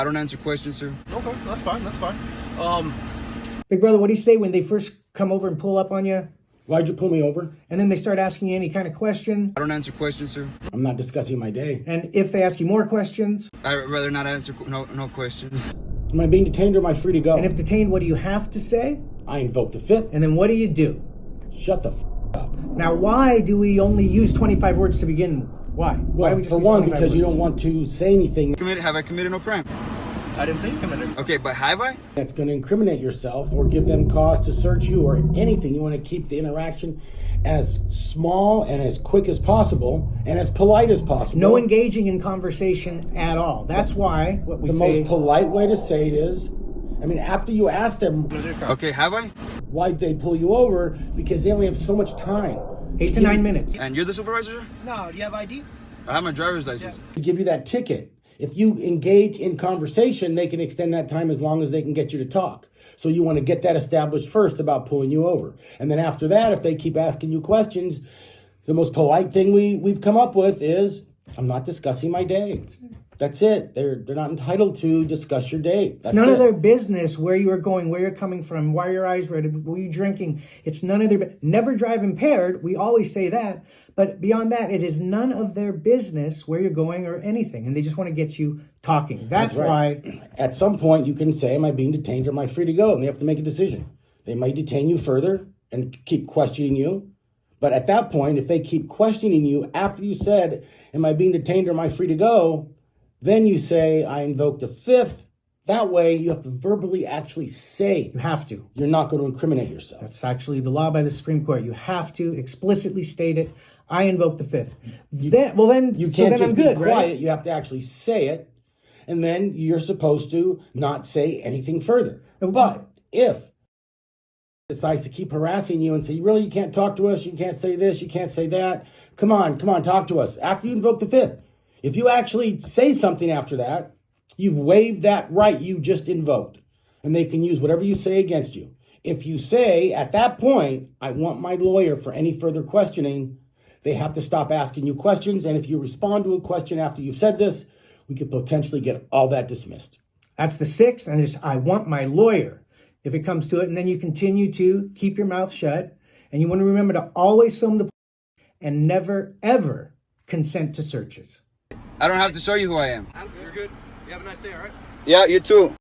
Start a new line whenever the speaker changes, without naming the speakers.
I don't answer questions, sir.
Okay, that's fine, that's fine.
Big brother, what do you say when they first come over and pull up on you?
Why'd you pull me over?
And then they start asking you any kind of question?
I don't answer questions, sir.
I'm not discussing my day.
And if they ask you more questions?
I'd rather not answer no questions.
Am I being detained or am I free to go?
And if detained, what do you have to say?
I invoke the fifth.
And then what do you do?
Shut the up.
Now, why do we only use 25 words to begin with? Why? Why do we just
For
use
one,
25
because you
words?
don't want to say anything
Have I committed no crime?
I didn't say you committed.
Okay, but have I?
that's going to incriminate yourself or give them cause to search you or anything. You want to keep the interaction as small and as quick as possible and as polite as possible.
No engaging in conversation at all. That's why what we
The
say...
most polite way to say it is, I mean, after you ask them
Okay, have I?
why'd they pull you over, because they only have so much time
8 to 9 minutes.
And you're the supervisor, sir?
No, do you have ID?
I have my driver's license.
to give you that ticket. If you engage in conversation, they can extend that time as long as they can get you to talk. So you want to get that established first about pulling you over. And then after that, if they keep asking you questions, the most polite thing we've come up with is, I'm not discussing my day. That's it. They're not entitled to discuss your day.
It's none of their business where you are going, where you're coming from, why are your eyes red, were you drinking. It's none of their... Never drive impaired. We always say that. But beyond that, it is none of their business where you're going or anything. And they just want to get you talking. That's
right.
why...
At some point, you can say, am I being detained or am I free to go? And they have to make a decision. They might detain you further and keep questioning you. But at that point, if they keep questioning you after you said, am I being detained or am I free to go? Then you say, I invoke the fifth. That way, you have to verbally actually say
You have to.
you're not going to incriminate yourself.
That's actually the law by the Supreme Court. You have to explicitly state it. I invoke the fifth. Then
You
so
can't
then
just
I'm
be
good,
quiet.
right?
You have to actually say it. And then you're supposed to not say anything further. But if decides to keep harassing you and say, really, you can't talk to us, you can't say this, you can't say that, come on, talk to us. After you invoke the fifth. If you actually say something after that, you've waived that right you just invoked. And they can use whatever you say against you. If you say, at that point, I want my lawyer for any further questioning, they have to stop asking you questions. And if you respond to a question after you've said this, we could potentially get all that dismissed.
That's the sixth. And it's, I want my lawyer if it comes to it. And then you continue to keep your mouth shut. And you want to remember to always film the and never, ever consent to searches.
I don't have to show you who I am.
You're good. You have a nice day, all right?
Yeah, you too.